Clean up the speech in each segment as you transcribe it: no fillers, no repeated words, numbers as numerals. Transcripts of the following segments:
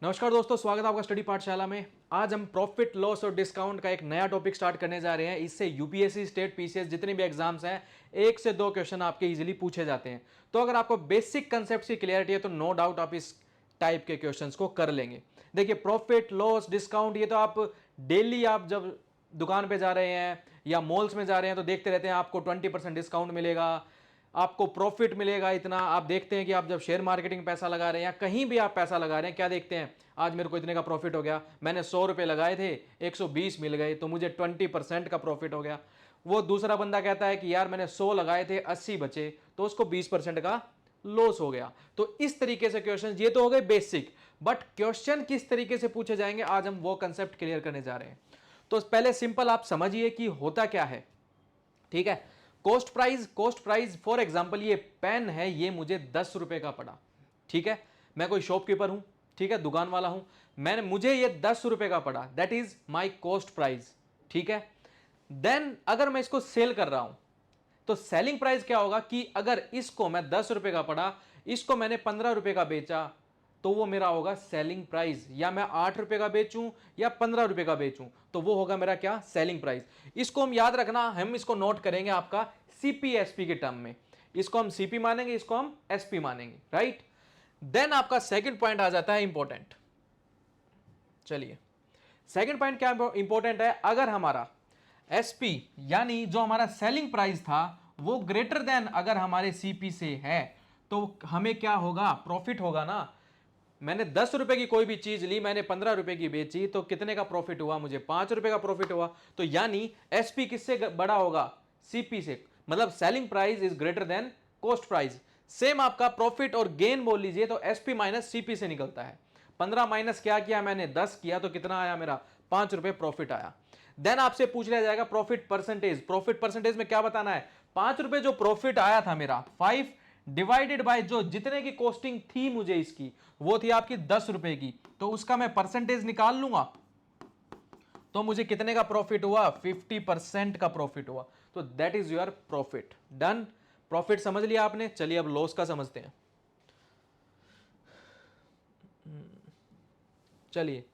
नमस्कार दोस्तों, स्वागत है आपका स्टडी पाठशाला में। आज हम प्रॉफिट लॉस और डिस्काउंट का एक नया टॉपिक स्टार्ट करने जा रहे हैं। इससे यूपीएससी, स्टेट, पीसीएस जितने भी एग्जाम्स हैं, एक से दो क्वेश्चन आपके इजीली पूछे जाते हैं। तो अगर आपको बेसिक कंसेप्ट की क्लियरिटी है तो नो डाउट आप इस टाइप के क्वेश्चंस को कर लेंगे। देखिए, प्रॉफिट लॉस डिस्काउंट ये तो आप डेली, आप जब दुकान पे जा रहे हैं या मॉल्स में जा रहे हैं तो देखते रहते हैं आपको 20% डिस्काउंट मिलेगा, आपको प्रॉफिट मिलेगा इतना। आप देखते हैं कि आप जब शेयर मार्केटिंग पैसा लगा रहे हैं या कहीं भी आप पैसा लगा रहे हैं, क्या देखते हैं, आज मेरे को इतने का प्रॉफिट हो गया, मैंने 100 रुपए लगाए थे, 120 मिल गए, तो मुझे 20% का प्रॉफिट हो गया। वो दूसरा बंदा कहता है कि यार मैंने 100 लगाए थे, 80 बचे, तो उसको 20% का लॉस हो गया। तो इस तरीके से क्वेश्चन, ये तो हो गए बेसिक, बट क्वेश्चन किस तरीके से पूछे जाएंगे आज हम वो कंसेप्ट क्लियर करने जा रहे हैं। तो पहले सिंपल आप समझिए कि होता क्या है, ठीक है। कॉस्ट प्राइस फॉर एग्जांपल, ये पेन है, ये मुझे 10 रुपए का पड़ा, ठीक है। मैं कोई शॉपकीपर हूं, ठीक है, दुकान वाला हूं, मुझे ये 10 रुपए का पड़ा, that is my cost price, ठीक है। देन अगर मैं इसको सेल कर रहा हूं तो सेलिंग प्राइस क्या होगा कि अगर इसको मैं 10 रुपए का पड़ा, इसको मैंने 15 रुपए का बेचा, तो वो मेरा होगा सेलिंग प्राइस। या मैं 8 रुपए का बेचूं या 15 रुपए का बेचूं, तो वो होगा मेरा क्या, सेलिंग प्राइस। इसको हम याद रखना, हम इसको नोट करेंगे आपका सीपीएसपी के टर्म में। इसको हम सीपी मानेंगे, इसको हम एसपी मानेंगे, राइट। देन आपका सेकंड पॉइंट आ जाता है इंपॉर्टेंट। चलिए, सेकंड पॉइंट क्या इंपॉर्टेंट है, अगर हमारा एसपी यानी जो हमारा सेलिंग प्राइस था वो ग्रेटर देन अगर हमारे सीपी से है, तो हमें क्या होगा, प्रॉफिट होगा ना। मैंने 10 रुपए की कोई भी चीज ली, मैंने 15 रुपए की बेची, तो कितने का प्रॉफिट हुआ, मुझे 5 रुपए का प्रॉफिट हुआ। तो यानी एसपी किससे बड़ा होगा, सीपी से, मतलब selling price is greater than cost price. Same आपका प्रॉफिट और गेन बोल लीजिए तो एसपी माइनस सीपी से निकलता है। 15 माइनस क्या किया मैंने, 10 किया, तो कितना आया मेरा, 5 रुपए प्रॉफिट आया। देन आपसे पूछ लिया जाएगा प्रॉफिट परसेंटेज। प्रॉफिट परसेंटेज में क्या बताना है, 5 रुपए जो प्रॉफिट आया था मेरा, 5 डिवाइडेड बाय जो जितने की कॉस्टिंग थी मुझे इसकी, वो थी आपकी 10 रुपए की, तो उसका मैं परसेंटेज निकाल लूंगा, तो मुझे कितने का प्रॉफिट हुआ, 50% का प्रॉफिट हुआ। तो that is your profit. Done, profit समझ लिया आपने। चलिए अब लॉस का समझते हैं। चलिए,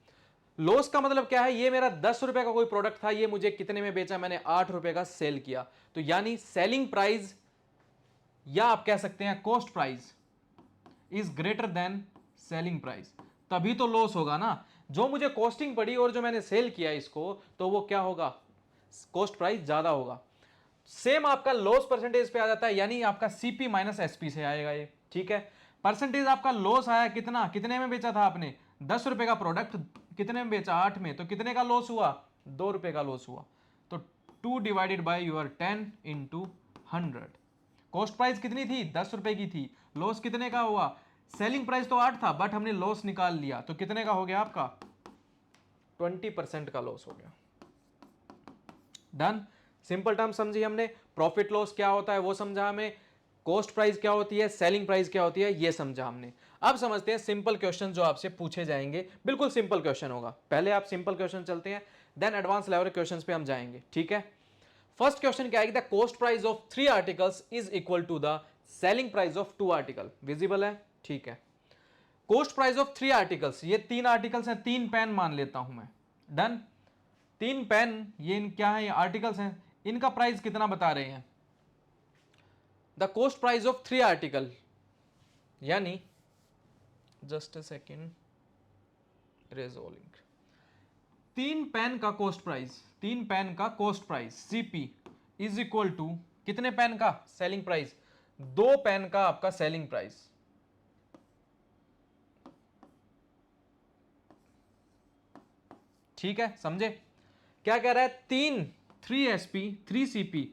लॉस का मतलब क्या है, ये मेरा 10 रुपए का कोई प्रोडक्ट था, ये मुझे कितने में बेचा, मैंने 8 रुपए का सेल किया, तो यानी सेलिंग प्राइस या आप कह सकते हैं cost price is greater than selling price, तभी तो लॉस होगा ना। जो मुझे कॉस्टिंग पड़ी और जो मैंने सेल किया इसको, तो वो क्या होगा, कॉस्ट प्राइस ज्यादा होगा। सेम आपका लॉस परसेंटेज पे आ जाता है, यानी आपका सीपी माइनस एसपी से आएगा ये, ठीक है। परसेंटेज आपका लॉस आया कितना, कितने में बेचा था आपने, 10 रुपए का प्रोडक्ट, कितने में बेचा, 8 में, तो कितने का लॉस हुआ, 2 रुपए का लॉस हुआ। तो 2 divided by your 10 into 100। Cost price कितनी थी, 10 रुपए की थी, लॉस कितने का हुआ, सेलिंग प्राइस तो 8 था, बट हमने लॉस निकाल लिया, तो कितने का हो गया आपका, 20% का लॉस हो गया। डन, सिंपल टर्म समझी हमने। प्रॉफिट लॉस क्या होता है वो समझा हमें, कॉस्ट प्राइस क्या होती है, सेलिंग प्राइस क्या होती है, ये समझा हमने। अब समझते हैं सिंपल क्वेश्चन जो आपसे पूछे जाएंगे। बिल्कुल सिंपल क्वेश्चन होगा, पहले आप सिंपल क्वेश्चन चलते हैं, देन एडवांस लेवल क्वेश्चन पे हम जाएंगे, ठीक है। फर्स्ट क्वेश्चन क्या है, the cost price of 3 articles is equal to the selling price of 2 article. Visible है, ठीक है। कॉस्ट प्राइस ऑफ 3 आर्टिकल्स, ये 3 आर्टिकल्स हैं, 3 पेन मान लेता हूं मैं। डन, 3 पेन, ये क्या है, ये आर्टिकल्स हैं, इनका प्राइस कितना बता रहे हैं, the cost price of 3 article, यानी just a second, resolving, 3 pen का कॉस्ट प्राइस, 3 पेन का cost price CP is equal to कितने पेन का सेलिंग प्राइस, 2 पेन का आपका सेलिंग प्राइस। ठीक है, समझे क्या कह रहा है, 3 एसपी 3 सीपी,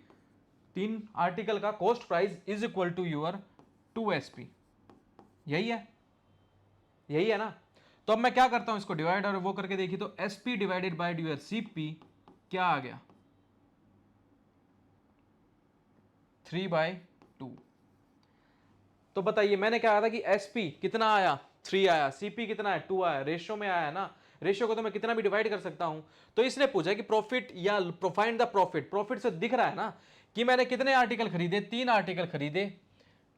3 आर्टिकल का cost price is equal to your 2 SP, यही है, यही है ना। तो अब मैं क्या करता हूं, इसको डिवाइड और वो करके देखिए, तो SP divided by your CP क्या आ गया, 3/2। तो बताइए, मैंने क्या कहा था कि एसपी कितना आया, 3 आया, सीपी कितना है, 2 आया, रेशियो में आया ना। रेशियो को तो मैं कितना भी डिवाइड कर सकता हूं। तो इसने पूछा कि प्रॉफिट या फाइंड द प्रॉफिट, प्रॉफिट से दिख रहा है ना कि मैंने कितने आर्टिकल खरीदे, 3 आर्टिकल खरीदे,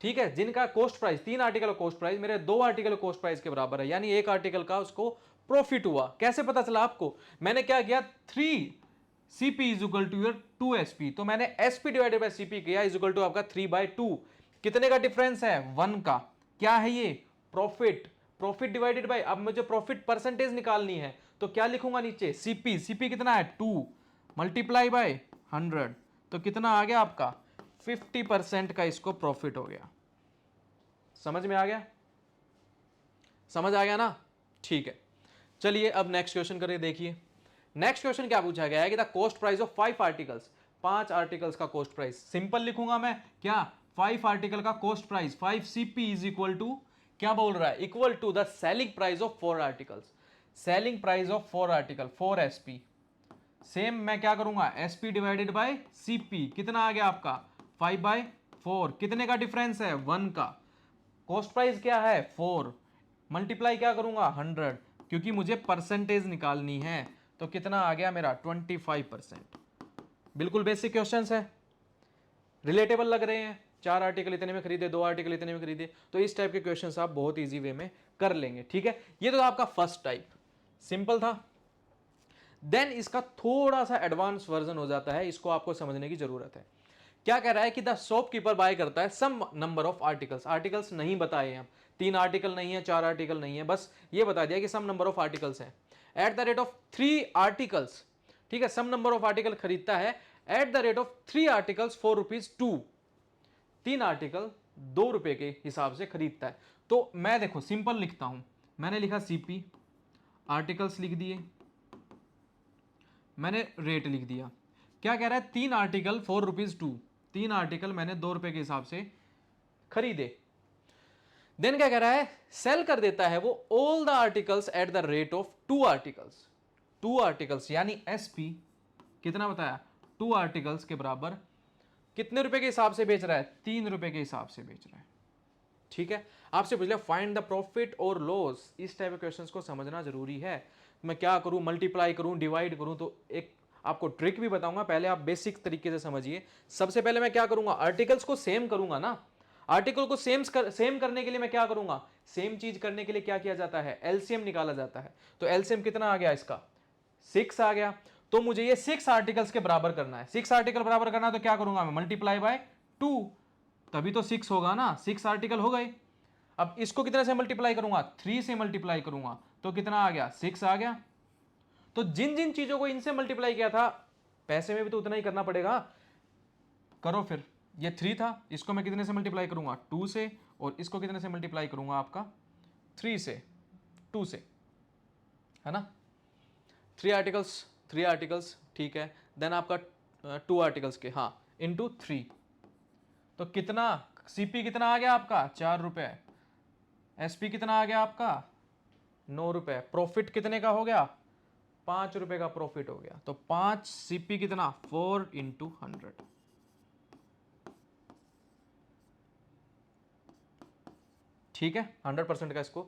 ठीक है, जिनका कॉस्ट प्राइस 3 आर्टिकल का कॉस्ट प्राइस मेरे 2 आर्टिकल कॉस्ट प्राइस के बराबर है, यानी एक आर्टिकल का उसको प्रॉफिट हुआ। कैसे पता चला आपको? मैंने क्या किया, 3 CP is equal to your 2SP, तो मैंने SP डिवाइडेड बाय CP किया इज इक्वल टू आपका 3/2। कितने का डिफरेंस है? 1 का। क्या है ये? प्रॉफिट। प्रॉफिट डिवाइडेड बाय, अब मुझे प्रॉफिट परसेंटेज निकालनी है तो क्या लिखूंगा नीचे? CP कितना है? 2 मल्टीप्लाई बाय 100, तो कितना आ गया आपका? 50% का इसको प्रॉफिट हो गया। समझ में आ गया? समझ आ गया ना? ठीक है, चलिए अब नेक्स्ट क्वेश्चन करके देखिए। नेक्स्ट क्वेश्चन क्या पूछा गया है कि the cost price of 5 articles, 5 articles का कॉस्ट प्राइस। सिंपल लिखूंगा मैं क्या? 5 आर्टिकल का cost price 5 CP is equal to, क्या बोल रहा है? Equal to the selling price of 4 articles. Selling price of 4 article 4SP। Same मैं क्या करूंगा? SP डिवाइडेड बाय CP, कितना आ गया आपका? 5/4। कितने का डिफरेंस है? 1 का। कॉस्ट प्राइस क्या है? 4 मल्टीप्लाई क्या करूंगा? 100, क्योंकि मुझे परसेंटेज निकालनी है। तो कितना आ गया मेरा? 25%। बिल्कुल बेसिक क्वेश्चंस है, रिलेटेबल लग रहे हैं। 4 आर्टिकल इतने में खरीदे, 2 आर्टिकल इतने में खरीदे, तो इस टाइप के क्वेश्चंस आप बहुत इजी वे में कर लेंगे। ठीक है, ये तो आपका फर्स्ट टाइप, सिंपल था। देन इसका थोड़ा सा एडवांस वर्जन हो जाता है, इसको आपको समझने की जरूरत है। क्या कह रहा है कि द शॉपकीपर बाय करता है सम नंबर ऑफ आर्टिकल्स। आर्टिकल्स नहीं बताए हैं, 3 आर्टिकल नहीं है, 4 आर्टिकल नहीं है, बस ये बता दिया कि सम नंबर ऑफ आर्टिकल्स हैं at the rate of 3 articles. ठीक है, सम नंबर ऑफ आर्टिकल खरीदता है at the rate of 3 articles ₹4 3 article 2 रुपए के हिसाब से खरीदता है। तो मैं देखो सिंपल लिखता हूं, मैंने लिखा CP, आर्टिकल्स लिख दिए, मैंने रेट लिख दिया। क्या कह रहा है? 3 आर्टिकल ₹4 3 आर्टिकल मैंने 2 रुपए के हिसाब से खरीदे। देन क्या कह रहा है? सेल कर देता है वो all the articles at the rate of 2 articles. 2 articles यानी SP कितना बताया? 2 आर्टिकल्स के बराबर कितने रुपए के हिसाब से बेच रहा है? 3 रुपए के हिसाब से बेच रहा है। ठीक है, आपसे पूछ लिया फाइंड द प्रॉफिट और लॉस। इस टाइप के क्वेश्चंस को समझना जरूरी है। मैं क्या करूं? मल्टीप्लाई करूं, डिवाइड करूं? तो एक आपको ट्रिक भी बताऊंगा, पहले आप बेसिक तरीके से समझिए। सबसे पहले मैं क्या करूंगा? आर्टिकल्स को सेम करूंगा ना। आर्टिकल को सेम करने के लिए मैं क्या करूंगा? सेम चीज करने के लिए क्या किया जाता है? एलसीएम निकाला जाता है। तो एलसीएम कितना आ गया इसका? 6 आ गया। तो मुझे ये 6 आर्टिकल्स के बराबर करना है। 6 आर्टिकल बराबर करना है तो क्या करूंगा मैं? मल्टीप्लाई बाय 2, तभी तो 6 होगा ना। 6 आर्टिकल हो गए। अब इसको कितने से मल्टीप्लाई करूंगा? 3 से मल्टीप्लाई करूंगा, तो कितना आ गया? 6 आ गया। तो जिन जिन चीजों को इनसे मल्टीप्लाई किया था, पैसे में भी तो उतना ही करना पड़ेगा। करो फिर। ये 3 था, इसको मैं कितने से मल्टीप्लाई करूंगा? 2 से, और इसको कितने से मल्टीप्लाई करूंगा? आपका 3 से, 2 से, है ना। 3 आर्टिकल्स, ठीक है। देन आपका 2 आर्टिकल्स के, हाँ, इंटू 3, तो कितना? CP कितना आ गया आपका? 4 रुपए। SP कितना आ गया आपका? 9 रुपए। प्रॉफिट कितने का हो गया? 5 रुपए का प्रॉफिट हो गया। तो 5 CP कितना? 4 इंटू 100। ठीक है, 100% का इसको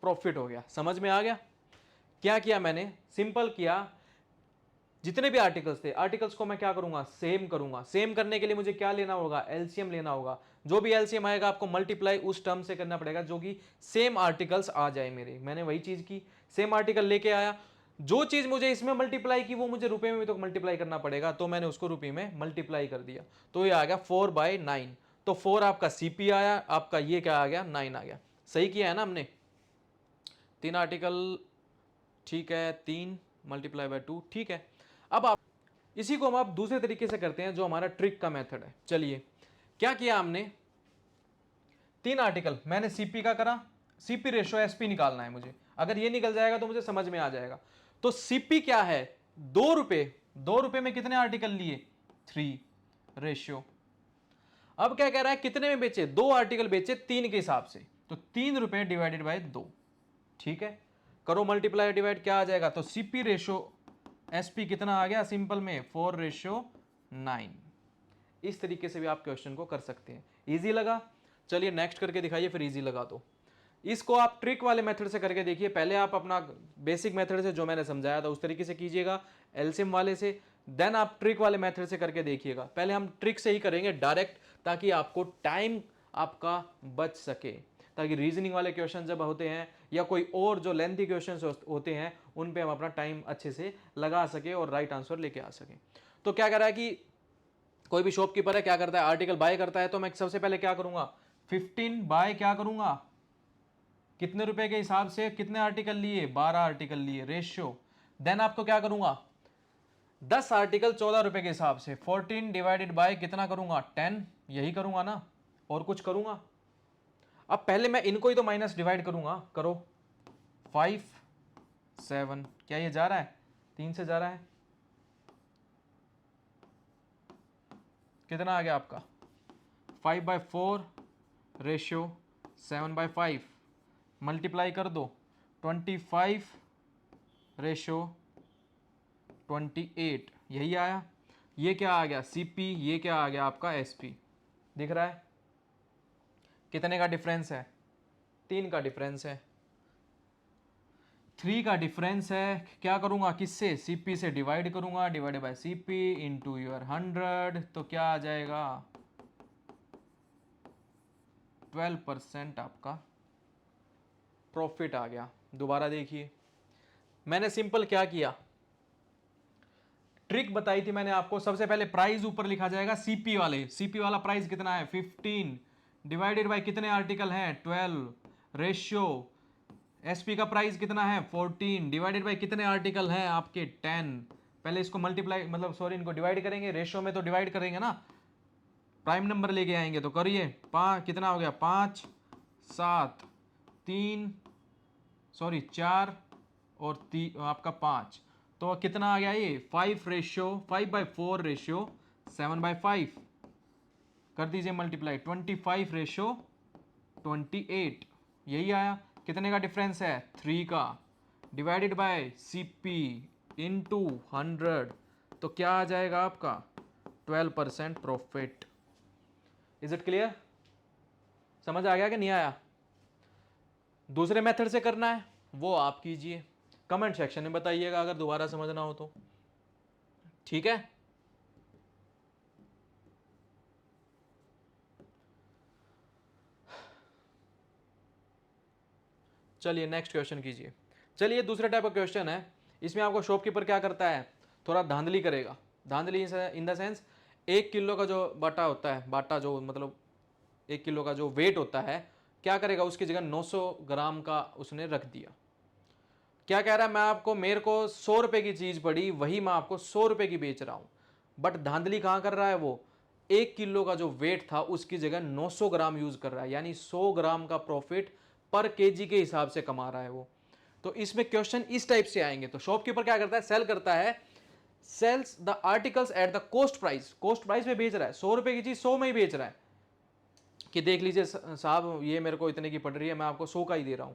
प्रॉफिट हो गया। समझ में आ गया? क्या किया मैंने? सिंपल किया। जितने भी आर्टिकल्स थे, आर्टिकल्स को मैं क्या करूंगा? सेम करूंगा। सेम करने के लिए मुझे क्या लेना होगा? एलसीएम लेना होगा। जो भी एलसीएम आएगा आपको मल्टीप्लाई उस टर्म से करना पड़ेगा जो कि सेम आर्टिकल्स आ जाए मेरे। मैंने वही चीज की, सेम आर्टिकल लेके आया। जो चीज मुझे इसमें मल्टीप्लाई की वो मुझे रुपए में भी तो मल्टीप्लाई करना पड़ेगा, तो मैंने उसको रुपए में मल्टीप्लाई कर दिया। तो ये आ गया 4/9। तो 4 आपका CP आया, आपका ये क्या आ गया? 9 आ गया। सही किया है ना हमने? 3 आर्टिकल, ठीक है, 3 मल्टीप्लाई बाय 2, ठीक है। अब आप इसी को हम आप दूसरे तरीके से करते हैं, जो हमारा ट्रिक का मेथड है। चलिए, क्या किया हमने? 3 आर्टिकल मैंने CP का करा, CP रेशो SP निकालना है मुझे। अगर ये निकल जाएगा तो मुझे समझ में आ जाएगा। तो CP क्या है? 2 रुपए। 2 रुपए में कितने आर्टिकल लिए? 3 रेशियो। अब क्या कह रहा है? कितने में बेचे? 2 आर्टिकल बेचे 3 के हिसाब से, तो 3 रुपए डिवाइडेड बाय 2। ठीक है, करो मल्टीप्लाई डिवाइड, क्या आ जाएगा? तो CP रेशो SP कितना आ गया? सिंपल में 4/9। इस तरीके से भी आप क्वेश्चन को कर सकते हैं। इजी लगा? चलिए नेक्स्ट करके दिखाइए, फिर इजी लगा दो। इसको आप ट्रिक वाले मेथड से करके देखिए। पहले आप अपना बेसिक मेथड से जो मैंने समझाया था उस तरीके से कीजिएगा, एलसीएम वाले से। देन आप ट्रिक वाले मेथड से करके देखिएगा। पहले हम ट्रिक से ही करेंगे डायरेक्ट, ताकि आपको टाइम आपका बच सके, ताकि रीजनिंग वाले क्वेश्चन जब होते हैं या कोई और जो लेंथी क्वेश्चन होते हैं उन पे हम अपना टाइम अच्छे से लगा सके और राइट आंसर लेके आ सके। तो क्या कर रहा है कि कोई भी शॉपकीपर है, क्या करता है, आर्टिकल बाय करता है, तो मैं सबसे पहले क्या करूंगा, 15 बाय क्या करूंगा, कितने रुपए के हिसाब से, कितने आर्टिकल लिए, 12 आर्टिकल लिए, रेशियो। देन आपको क्या करूंगा, 10 आर्टिकल 14 रुपए के हिसाब से, 14 डिवाइडेड बाय कितना करूंगा, 10, यही करूंगा ना, और कुछ करूंगा। अब पहले मैं इनको ही तो माइनस डिवाइड करूंगा, करो, 5 7, क्या ये जा रहा है, 3 से जा रहा है, कितना आ गया आपका, 5/4 रेशियो 7/5, मल्टीप्लाई कर दो, 25 रेशियो 28, यही आया। ये क्या आ गया, सीपी, ये क्या आ गया आपका एसपी, दिख रहा है कितने का डिफरेंस है, 3 का डिफरेंस है, 3 का डिफरेंस है। क्या करूंगा, किससे, सीपी से डिवाइड करूंगा, divided by CP into your 100, तो क्या आ जाएगा, 12% आपका प्रॉफिट आ गया। दोबारा देखिए, मैंने सिंपल क्या किया, ट्रिक बताई थी मैंने आपको, सबसे पहले प्राइस ऊपर लिखा जाएगा, सीपी वाले, सीपी वाला प्राइस कितना है 15 डिवाइडेड बाय कितने आर्टिकल हैं 12, रेशियो एसपी का प्राइस कितना है 14 डिवाइडेड बाय कितने आर्टिकल हैं आपके 10। पहले इसको मल्टीप्लाई, मतलब सॉरी, इनको डिवाइड करेंगे, रेशियो में तो डिवाइड करेंगे ना, प्राइम नंबर लेके आएंगे, तो करिए, 5 कितना हो गया, 5 7 3, सॉरी 4 और आपका 5, तो कितना आ गया ये 5 रेशियो 5/4 रेशियो 7/5, कर दीजिए मल्टीप्लाई, 25 रेशियो 28, यही आया। कितने का डिफरेंस है, 3 का, डिवाइडेड बाय सीपी इंटू 100, तो क्या आ जाएगा आपका 12% प्रॉफिट। इज इट क्लियर, समझ आ गया कि नहीं आया। दूसरे मेथड से करना है वो आप कीजिए, कमेंट सेक्शन में बताइएगा अगर दोबारा समझना हो तो, ठीक है। चलिए नेक्स्ट क्वेश्चन कीजिए। चलिए दूसरे टाइप का क्वेश्चन है, इसमें आपको शॉपकीपर क्या करता है, थोड़ा धांधली करेगा। धांधली इन द सेंस, 1 किलो का जो बाटा होता है, बाटा जो मतलब 1 किलो का जो वेट होता है, क्या करेगा, उसकी जगह 900 ग्राम का उसने रख दिया। क्या कह रहा है, मैं आपको, मेरे को 100 रुपए की चीज पड़ी, वही मैं आपको 100 रुपए की बेच रहा हूं। बट धांधली कहां कर रहा है वो, 1 किलो का जो वेट था उसकी जगह 900 ग्राम यूज कर रहा है, यानी 100 ग्राम का प्रॉफिट पर केजी के हिसाब से कमा रहा है वो। तो इसमें क्वेश्चन इस टाइप से आएंगे। तो शॉपकीपर क्या करता है, सेल करता है, sells the articles at the cost price, cost price में बेच रहा है, 100 रुपए की चीज 100 में ही बेच रहा है, कि देख लीजिए साहब ये मेरे को इतने की पड़ रही है, मैं आपको 100 का ही दे रहा हूं।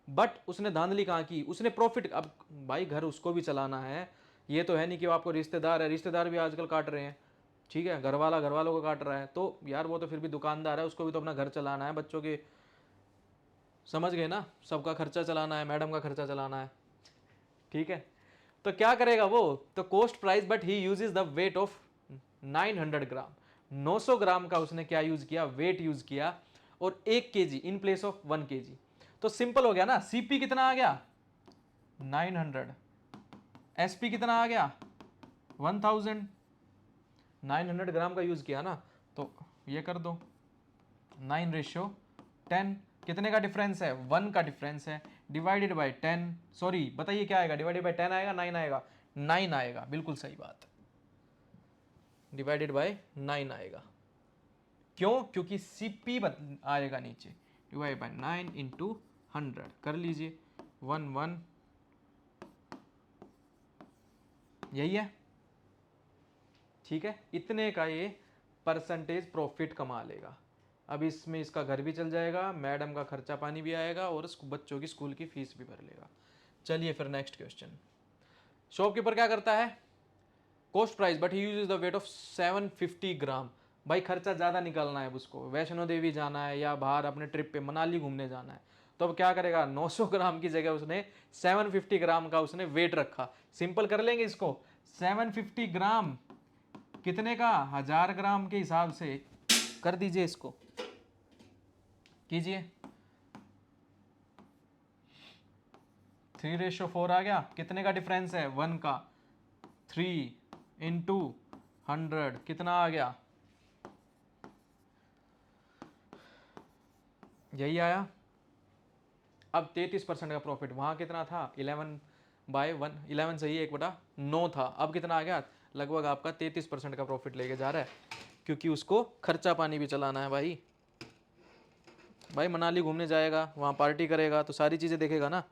बट उसने धांधली कहाँ की, उसने प्रॉफिट, अब भाई घर उसको भी चलाना है, ये तो है नहीं कि वो आपको रिश्तेदार है, रिश्तेदार भी आजकल काट रहे हैं, ठीक है, घर वाला घर वालों को काट रहा है, तो यार वो तो फिर भी दुकानदार है, उसको भी तो अपना घर चलाना है, बच्चों के, समझ गए ना, सबका खर्चा चलाना है, मैडम का खर्चा चलाना है, ठीक है। तो क्या करेगा वो, तो cost price, but he uses the weight of 900 ग्राम, 900 ग्राम का उसने क्या यूज किया, वेट यूज किया, और 1 KG in place of 1 KG. तो सिंपल हो गया ना, सीपी कितना आ गया 900, एसपी कितना आ गया 1000, 900 ग्राम का यूज किया ना, तो ये कर दो 9/10, कितने का डिफरेंस है, 1 का डिफरेंस है, डिवाइडेड बाय 10, सॉरी बताइए क्या आएगा, डिवाइडेड बाय 10 आएगा, 9 आएगा, 9 आएगा, बिल्कुल सही बात, डिवाइडेड बाय 9 आएगा। क्यों, क्योंकि सीपी आएगा नीचे, डिवाइड बाय 9 इंटू 100, कर लीजिए 1 यही है, ठीक है। इतने का ये परसेंटेज प्रॉफिट कमा लेगा। अब इसमें इसका घर भी चल जाएगा, मैडम का खर्चा पानी भी आएगा, और बच्चों की स्कूल की फीस भी भर लेगा। चलिए फिर नेक्स्ट क्वेश्चन, शॉपकीपर क्या करता है, cost price but he uses the weight of 750 ग्राम। भाई खर्चा ज़्यादा निकालना है उसको, वैष्णो देवी जाना है या बाहर अपने ट्रिप पे मनाली घूमने जाना है, तो अब क्या करेगा, 900 ग्राम की जगह उसने 750 ग्राम का उसने वेट रखा। सिंपल कर लेंगे इसको, 750 ग्राम कितने का, 1000 ग्राम के हिसाब से कर दीजिए इसको, कीजिए। 3:4 आ गया। कितने का डिफरेंस है? 1 का। 3 इंटू 100 कितना आ गया? यही आया। अब 33% का प्रॉफिट, वहां कितना था? 11/1, 11 सही है, 1/9 था। अब कितना आ गया? लगभग आपका 33% का प्रॉफिट लेके जा रहा है, क्योंकि उसको खर्चा पानी भी चलाना है भाई। भाई मनाली घूमने जाएगा, वहां पार्टी करेगा, तो सारी चीजें देखेगा ना।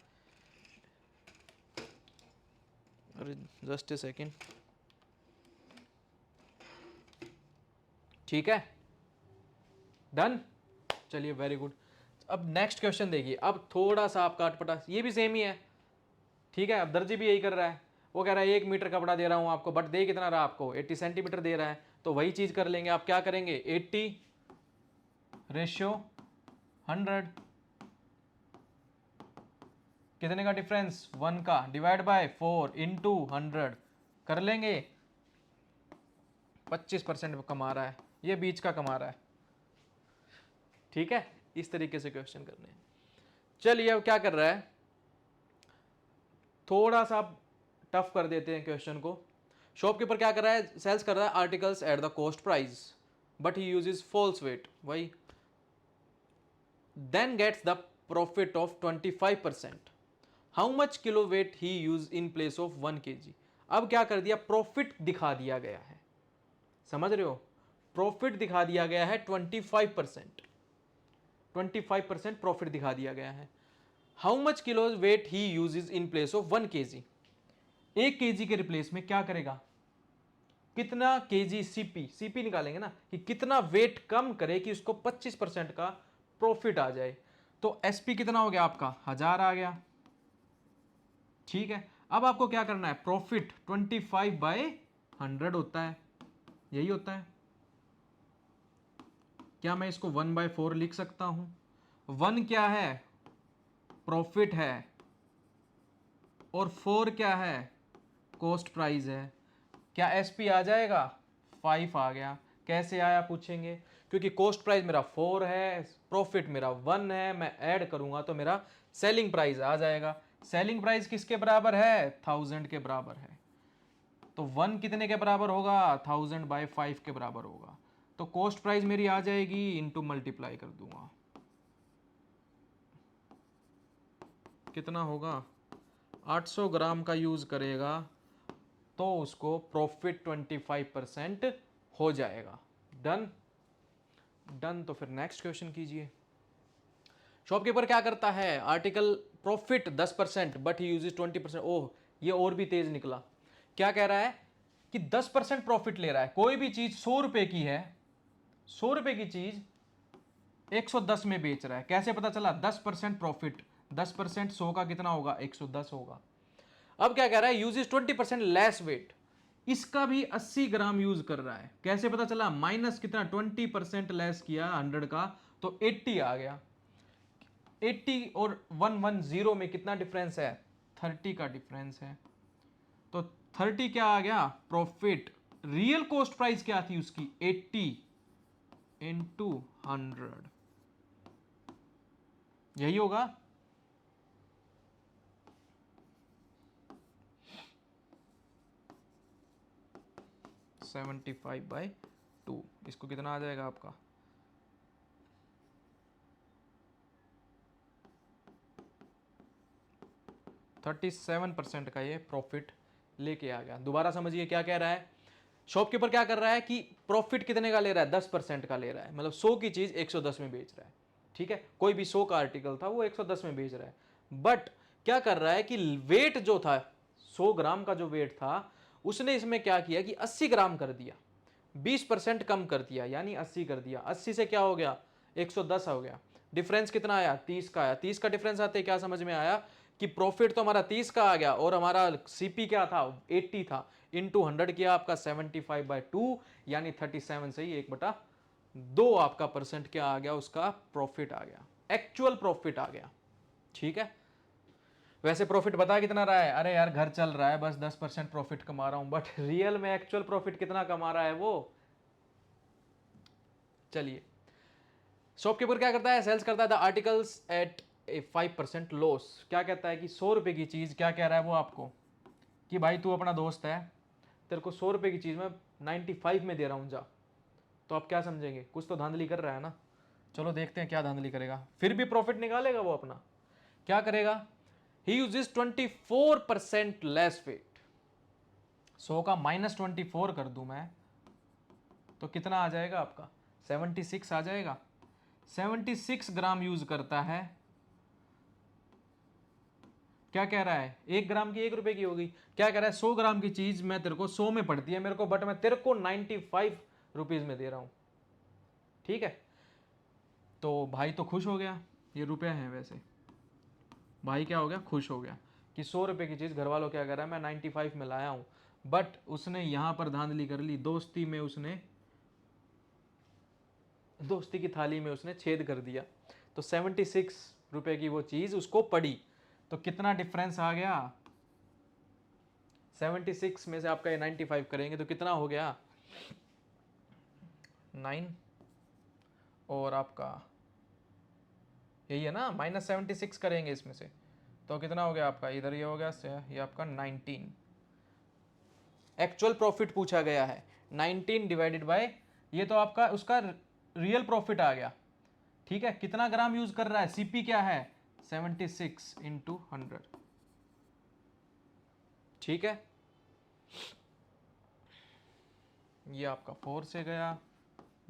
अरे जस्ट ए सेकेंड। ठीक है, डन। चलिए वेरी गुड। अब नेक्स्ट क्वेश्चन देखिए। अब थोड़ा सा आपका अटपटा, ये भी सेम ही है। ठीक है, अब दर्जी भी यही कर रहा है। वो कह रहा है 1 मीटर कपड़ा दे रहा हूं आपको, बट दे कितना रहा आपको? 80 सेंटीमीटर दे रहा है। तो वही चीज कर लेंगे। आप क्या करेंगे? 80/100, कितने का डिफरेंस? 1 का, डिवाइड बाय 4 इंटू 100 कर लेंगे। 25% कमा रहा है, ये बीच का कमा रहा है। ठीक है, इस तरीके से क्वेश्चन करने हैं। चलिए अब क्या कर रहा है, थोड़ा सा टफ कर देते हैं क्वेश्चन को। शॉपकीपर क्या कर रहा है? सेल्स कर रहा है articles at the cost price, but he uses false weight, वही। Then gets the profit of 25%। How much kilo weight he use in place of 1 kg। अब क्या कर दिया? प्रॉफिट दिखा दिया गया है, समझ रहे हो? प्रॉफिट दिखा दिया गया है 25%। 25% प्रॉफिट दिखा दिया गया है। How much kilo weight he uses in place of 1 kg। 1 kg के रिप्लेस में क्या करेगा? कितना केजी सीपी निकालेंगे ना, कि कितना वेट कम करे कि उसको 25% का प्रॉफिट आ जाए। तो एसपी कितना हो गया आपका? 1000 आ गया। ठीक है, अब आपको क्या करना है? प्रॉफिट 25/100 होता है, यही होता है। क्या मैं इसको 1/4 लिख सकता हूं? 1 क्या है? प्रॉफिट है, और 4 क्या है? कॉस्ट प्राइस है। क्या एसपी आ जाएगा? 5 आ गया। कैसे आया पूछेंगे? क्योंकि कॉस्ट प्राइस मेरा 4 है, प्रॉफिट मेरा 1 है, मैं ऐड करूंगा तो मेरा सेलिंग प्राइस आ जाएगा। सेलिंग प्राइस किसके बराबर है? 1000 के बराबर है। तो 1 कितने के बराबर होगा? 1000/5 के बराबर होगा। तो कॉस्ट प्राइस मेरी आ जाएगी, इनटू मल्टीप्लाई कर दूंगा, कितना होगा? 800 ग्राम का यूज करेगा तो उसको प्रॉफिट 25% हो जाएगा। डन। डन। तो फिर नेक्स्ट क्वेश्चन कीजिए। शॉपकीपर क्या करता है? Article profit 10%, but he uses 20%। ओह, ये और भी तेज निकला। क्या कह रहा है? कि 10% प्रॉफिट ले रहा है। कोई भी चीज 100 रुपए की है, 100 रुपए की चीज 110 में बेच रहा है। कैसे पता चला? 10% प्रॉफिट, 10% 100 का कितना होगा? 110 होगा। अब क्या कह रहा है? Uses 20% less weight. इसका भी 80 ग्राम यूज कर रहा है। कैसे पता चला? माइनस कितना? 20% लेस किया 100 का, तो 80 आ गया। 80 और 110 में कितना डिफरेंस है? 30 का डिफरेंस है। तो 30 क्या आ गया? प्रॉफिट। रियल कॉस्ट प्राइस क्या थी उसकी? 80 इंटू 100, यही होगा। 75/2, इसको कितना आ जाएगा आपका? 37% का ये प्रॉफिट लेके आ गया। दोबारा समझिए क्या कह रहा है। शॉपकीपर क्या कर रहा है कि प्रॉफिट कितने का ले रहा है? 10% का ले रहा है। मतलब 100 की चीज 110 में बेच रहा है। ठीक है, कोई भी 100 का आर्टिकल था, वो 110 में बेच रहा है। बट क्या कर रहा है कि वेट जो था, 100 ग्राम का जो वेट था, उसने इसमें क्या किया कि 80 ग्राम कर दिया, 20% कम कर दिया, यानी 80 कर दिया। 80 से क्या हो गया? 110 हो गया। डिफरेंस कितना आया? 30 का आया। 30 का डिफरेंस आते क्या समझ में आया? कि प्रॉफिट तो हमारा 30 का आ गया, और हमारा सीपी क्या था? 80 था। इंटू 100 किया आपका 75/2, यानी 37 से ही 1/2 आपका परसेंट क्या आ गया? उसका प्रॉफिट आ गया, एक्चुअल प्रॉफिट आ गया। ठीक है, वैसे प्रॉफिट बता कितना रहा है? अरे यार घर चल रहा है, बस 10% प्रॉफिट कमा रहा हूं, बट रियल में एक्चुअल प्रॉफिट कितना कमा रहा है वो? चलिए, शॉपकीपर क्या करता है, सेल्स करता है the articles at a 5% loss. क्या कहता है कि 100 रुपये की चीज़, क्या कह रहा है वो आपको कि भाई तू अपना दोस्त है, तेरे को 100 रुपये की चीज़ मैं 95 में दे रहा हूँ, जा। तो आप क्या समझेंगे, कुछ तो धांधली कर रहा है ना। चलो देखते हैं क्या धांधली करेगा। फिर भी प्रॉफिट निकालेगा वो अपना। क्या करेगा, ही यूजेस 24% लेस वेट। 100 का -24 कर दूं मैं तो कितना आ जाएगा आपका, 76 आ जाएगा। 76 ग्राम यूज करता है। क्या कह रहा है, 1 ग्राम की 1 रुपए की होगी। क्या कह रहा है, 100 ग्राम की चीज मैं तेरे को 100 में पड़ती है मेरे को, बट मैं तेरे को 95 रुपीज में दे रहा हूं। ठीक है, तो भाई तो खुश हो गया, ये रुपए हैं वैसे। भाई क्या हो गया, खुश हो गया कि 100 रुपए की चीज घर वालों क्या कर रहा है, मैं 95 में लाया हूं। बट उसने यहां पर धांधली कर ली, दोस्ती में उसने, दोस्ती की थाली में उसने छेद कर दिया। तो 76 रुपए की वो चीज उसको पड़ी। तो कितना डिफरेंस आ गया, 76 में से आपका ये 95 करेंगे तो कितना हो गया, 9, और आपका यही है ना, -76 करेंगे इसमें से तो कितना हो गया आपका, इधर ये हो गया, ये आपका 19। एक्चुअल प्रॉफिट पूछा गया है, 19 डिवाइडेड बाय, ये तो आपका उसका रियल प्रॉफिट आ गया। ठीक है, कितना ग्राम यूज कर रहा है, सीपी क्या है, 76 इंटू 100। ठीक है, ये आपका 4 से गया,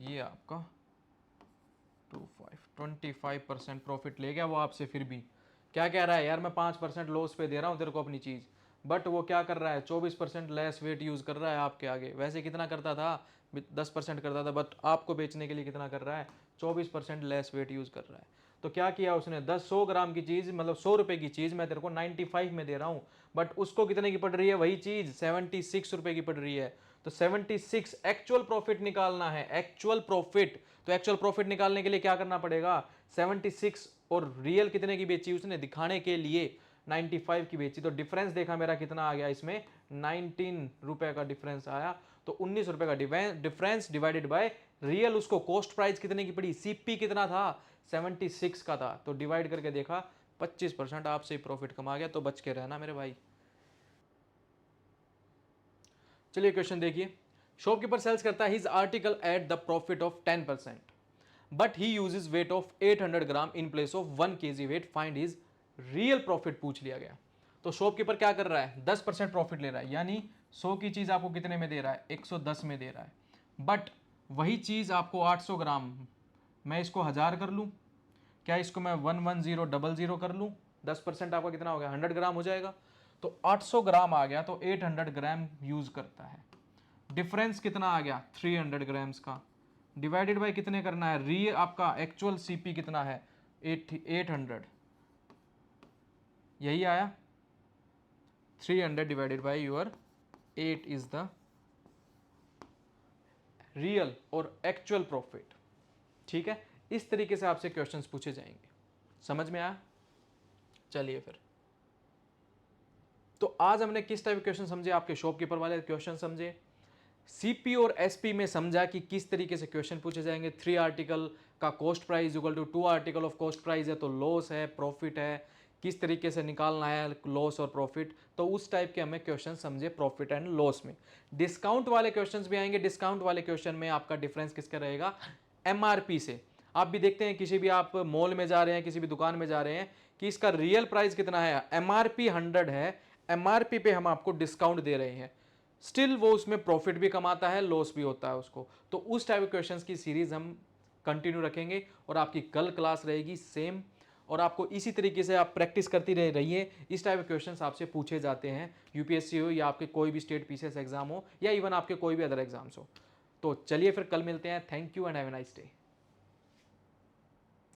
ये आपका 25% प्रॉफिट ले गया वो आपसे। फिर भी क्या कह रहा है, यार मैं 5% लॉस पे दे रहा हूँ तेरे को अपनी चीज़, बट वो क्या कर रहा है, 24% लेस वेट यूज़ कर रहा है आपके आगे। वैसे कितना करता था, 10% करता था, बट आपको बेचने के लिए कितना कर रहा है, 24% लेस वेट यूज़ कर रहा है। तो क्या किया उसने, 100 ग्राम की चीज़, मतलब 100 रुपये की चीज़ मैं तेरे को 95 में दे रहा हूँ, बट उसको कितने की पड़ रही है, वही चीज़ 76 रुपये की पड़ रही है। तो 76 एक्चुअल प्रॉफिट निकालना है, एक्चुअल प्रॉफिट। तो एक्चुअल प्रॉफिट निकालने के लिए क्या करना पड़ेगा, 76 और रियल कितने की बेची उसने दिखाने के लिए 95 की बेची। तो डिफरेंस देखा मेरा कितना आ गया इसमें, 19 रुपए का डिफरेंस आया। तो 19 रुपए का डिफरेंस डिवाइडेड बाय रियल, उसको कॉस्ट प्राइस कितने की पड़ी, सीपी कितना था, 76 का था। तो डिवाइड करके देखा, 25% आपसे प्रॉफिट कमा गया। तो बच के रहना मेरे भाई। चलिए क्वेश्चन देखिए, शॉपकीपर सेल्स करता है his article at the profit of 10%, but he uses weight of 800 gram in place of 1 kg weight, find his real profit पूछ लिया गया। तो शॉपकीपर क्या कर रहा है, 10% प्रॉफिट ले रहा है, यानी 100 की चीज आपको कितने में दे रहा है, 110 में दे रहा है। बट वही चीज आपको 800 ग्राम, मैं इसको 1000 कर लूं, क्या इसको मैं 11000 कर लूं, 10% आपका कितना हो गया, 100 ग्राम हो जाएगा। तो 800 ग्राम आ गया, तो 800 ग्राम यूज करता है। डिफरेंस कितना आ गया, 300 ग्राम्स का, डिवाइडेड बाय कितने करना है, री आपका एक्चुअल सीपी कितना है, 800, यही आया। 300 divided by your 8 is the real और एक्चुअल प्रॉफिट। ठीक है, इस तरीके से आपसे क्वेश्चंस पूछे जाएंगे। समझ में आया, चलिए फिर। तो आज हमने किस टाइप के क्वेश्चन समझे, आपके शॉपकीपर वाले क्वेश्चन समझे, सीपी और एसपी में समझा कि किस तरीके से क्वेश्चन पूछे जाएंगे। 3 आर्टिकल का cost price equal to 2 article of cost price है, तो लॉस है, प्रॉफिट है, किस तरीके से निकालना है लॉस और प्रॉफिट। तो उस टाइप के हमें क्वेश्चन समझे प्रॉफिट एंड लॉस में। डिस्काउंट वाले क्वेश्चंस भी आएंगे। डिस्काउंट वाले क्वेश्चन में आपका डिफरेंस किसका रहेगा, एमआरपी से। आप भी देखते हैं, किसी भी आप मॉल में जा रहे हैं, किसी भी दुकान में जा रहे हैं, कि इसका रियल प्राइस कितना है, एमआरपी 100 है, एमआरपी पे हम आपको डिस्काउंट दे रहे हैं, स्टिल वो उसमें प्रॉफिट भी कमाता है, लॉस भी होता है उसको। तो उस टाइप के क्वेश्चंस की सीरीज हम कंटिन्यू रखेंगे, और आपकी कल क्लास रहेगी सेम, और आपको इसी तरीके से आप प्रैक्टिस करती रहिए। इस टाइप के क्वेश्चंस आपसे पूछे जाते हैं, यूपीएससी हो या आपके कोई भी स्टेट पीसीएस एग्जाम हो, या इवन आपके कोई भी अदर एग्जाम्स हो। तो चलिए फिर कल मिलते हैं। Thank you and have a nice day.